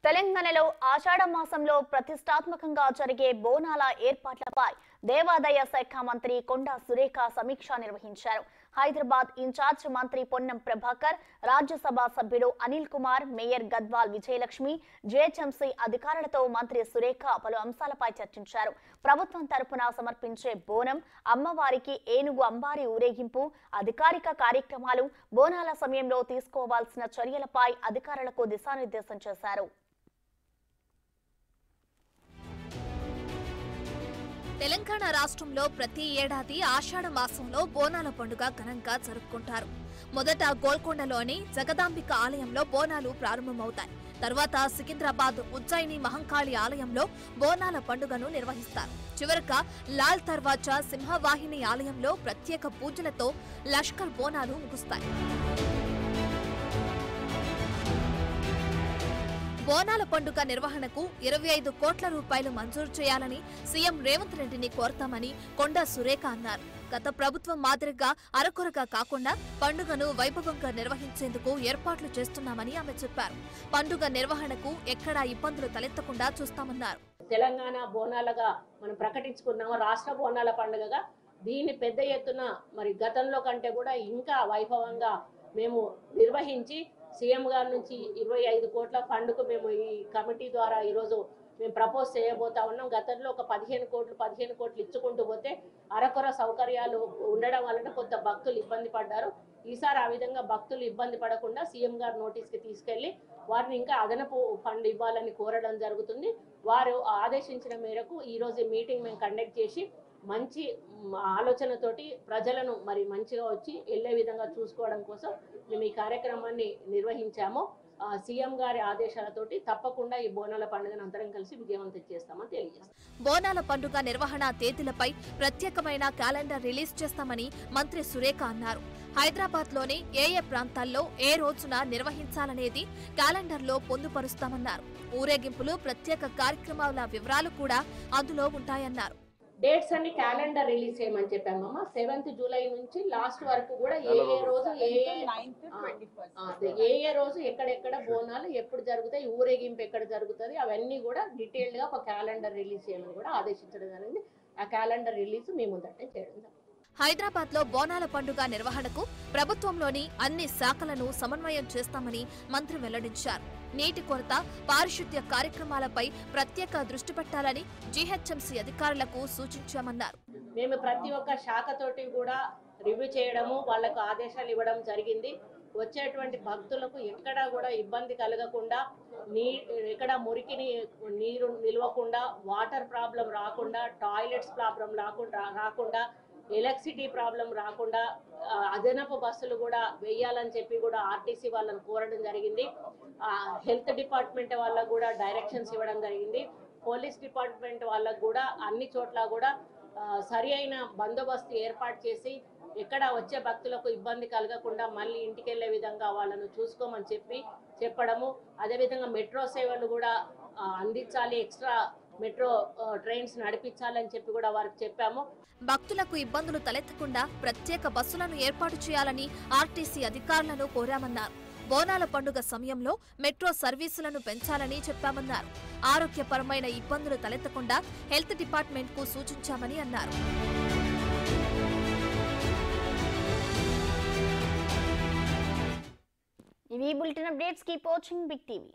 తెలంగాణలో ఆషాఢ మాసంలో ప్రతిష్టాత్మకంగా జరిగే బోనాల ఏర్పాట్లపై దేవాదాయ శాఖ మంత్రి కొండా సురేఖ సమీక్ష నిర్వహించారు. హైదరాబాద్ ఇన్ఛార్జ్ మంత్రి పొన్నం ప్రభాకర్, రాజ్యసభ సభ్యుడు అనిల్ కుమార్, మేయర్ గద్వాల్ విజయలక్ష్మి, జేహెచ్ఎంసీ అధికారులతో మంత్రి సురేఖ పలు అంశాలపై చర్చించారు. ప్రభుత్వం తరపున సమర్పించే బోనం, అమ్మవారికి ఏనుగు అంబారి ఊరేగింపు, అధికారిక కార్యక్రమాలు, బోనాల సమయంలో తీసుకోవాల్సిన చర్యలపై అధికారులకు దిశానిర్దేశం చేశారు. తెలంగాణ రాష్ట్రంలో ప్రతి ఏడాది ఆషాఢ మాసంలో బోనాల పండుగ ఘనంగా జరుపుకుంటారు. మొదట గోల్కొండలోని జగదాంబిక ఆలయంలో బోనాలు ప్రారంభమవుతాయి. తర్వాత సికింద్రాబాద్ ఉజ్జయిని మహంకాళి ఆలయంలో బోనాల పండుగను నిర్వహిస్తారు. చివరగా లాల్ దర్వాజా సింహవాహిని ఆలయంలో ప్రత్యేక పూజలతో లష్కర్ బోనాలు ముగుస్తాయి. బోనాల పండుగ నిర్వహణకు 25 కోట్ల రూపాయలు మంజూరు చేయాలని సీఎం రేవంత్ రెడ్డిని కోరతామని కొండా సురేఖ అన్నారు. గత ప్రభుత్వం మాదిరిగా అరకొరగా కాకుండా పండుగను వైభవంగా నిర్వహించేందుకు ఏర్పాట్లు చేస్తున్నామని ఆమె చెప్పారు. పండుగ నిర్వహణకు ఎక్కడా ఇబ్బందులు తలెత్తకుండా చూస్తామన్నారు. తెలంగాణ బోనాలుగా మనం ప్రకటించుకున్నాము, రాష్ట్ర బోనాల పండుగగా. దీన్ని పెద్ద ఎత్తున మరి గతంలో కంటే కూడా ఇంకా వైభవంగా మేము నిర్వహించి సీఎం గారి నుంచి 25 కోట్ల ఫండ్కు మేము ఈ కమిటీ ద్వారా ఈరోజు మేము ప్రపోజ్ చేయబోతా ఉన్నాం. గతంలో ఒక 15 కోట్లు ఇచ్చుకుంటూ పోతే అరకొర సౌకర్యాలు ఉండడం వలన కొంత భక్తులు ఇబ్బంది పడ్డారు. ఈసారి ఆ విధంగా భక్తులు ఇబ్బంది పడకుండా సీఎం గారు నోటీస్కి తీసుకెళ్లి వారిని ఇంకా అదనపు ఫండ్ ఇవ్వాలని కోరడం జరుగుతుంది. వారు ఆదేశించిన మేరకు ఈరోజు మీటింగ్ మేము కండక్ట్ చేసి మంచి ఆలోచనతోటి ప్రజలను మరి మంచిగా వచ్చి వెళ్లే విధంగా చూసుకోవడం కోసం మేము ఈ కార్యక్రమాన్ని నిర్వహించాము. సీఎం గారి ఆదేశాలతోటి తప్పకుండా ఈ బోనాల పండుగను అందరం కలిసి విజయవంతం చేస్తామని తెలియజేస్తాం. బోనాల పండుగ నిర్వహణ తేదీలపై ప్రత్యేకమైన క్యాలెండర్ రిలీజ్ చేస్తామని మంత్రి సురేఖ అన్నారు. హైదరాబాద్ లోని ఏ ప్రాంతాల్లో ఏ రోజున నిర్వహించాలనేది క్యాలెండర్లో పొందుపరుస్తామన్నారు. ఊరేగింపులు, ప్రత్యేక కార్యక్రమాల వివరాలు కూడా అందులో ఉంటాయన్నారు. డేట్స్ అన్ని క్యాలెండర్ రిలీజ్ చేయమని చెప్పామమ్మా. 7th జూలై నుంచి లాస్ట్ వరకు కూడా ఏ రోజు ఎక్కడెక్కడ బోనాలు ఎప్పుడు జరుగుతాయి, ఊరేగింపు ఎక్కడ జరుగుతుంది, అవన్నీ కూడా డీటెయిల్డ్ గా ఒక క్యాలెండర్ రిలీజ్ చేయమని కూడా ఆదేశించడం జరిగింది. ఆ క్యాలెండర్ రిలీజ్ మీ ముందటే చేయడం. హైదరాబాద్ లో బోనాల పండుగ నిర్వహణకు ప్రభుత్వంలోని అన్ని శాఖలను సమన్వయం చేస్తామని మంత్రి వెల్లడించారు. నీటి కొరత, పారిశుద్ధ్య కార్యక్రమాలపై ప్రత్యేక దృష్టి పెట్టాలని జీహెచ్ఎంసీ అధికారులకు సూచించామన్నారు. మేము ప్రతి ఒక్క శాఖతోటి కూడా రివ్యూ చేయడము, వాళ్లకు ఆదేశాలు ఇవ్వడం జరిగింది. వచ్చేటువంటి భక్తులకు ఎక్కడా కూడా ఇబ్బంది కలగకుండా, ఎక్కడ మురికి నీరు నిల్వకుండా, వాటర్ ప్రాబ్లం రాకుండా, టాయిలెట్స్ ప్రాబ్లం రాకుండా, ఎలక్ట్రిసిటీ ప్రాబ్లం రాకుండా అదనపు బస్సులు కూడా వేయాలని చెప్పి కూడా ఆర్టీసీ వాళ్ళని కోరడం జరిగింది. హెల్త్ డిపార్ట్మెంట్ వాళ్ళకు కూడా డైరెక్షన్స్ ఇవ్వడం జరిగింది. పోలీస్ డిపార్ట్మెంట్ వాళ్ళకు కూడా అన్ని చోట్ల కూడా సరి అయిన బందోబస్తు ఏర్పాటు చేసి ఎక్కడ వచ్చే భక్తులకు ఇబ్బంది కలగకుండా మళ్ళీ ఇంటికి వెళ్లే విధంగా వాళ్ళను చూసుకోమని చెప్పడము. అదేవిధంగా మెట్రో సేవలు కూడా అందించాలి, ఎక్స్ట్రా మెట్రో ట్రైన్స్ నడిపించాలని చెప్పి కూడా వారికి చెప్పాము. భక్తులకు ఇబ్బందులు తలెత్తకుండా ప్రత్యేక బస్సులను ఏర్పాటు చేయాలని ఆర్టీసీ అధికారులను కోరామన్నారు. బోనాల పండుగ సమయంలో మెట్రో సర్వీసులను పెంచాలని చెప్పామన్నారు. ఆరోగ్యపరమైన ఇబ్బందులు తలెత్తకుండా హెల్త్ డిపార్ట్మెంట్ కు సూచించామని అన్నారు. ఇవి bulletin updates. Keep watching big TV.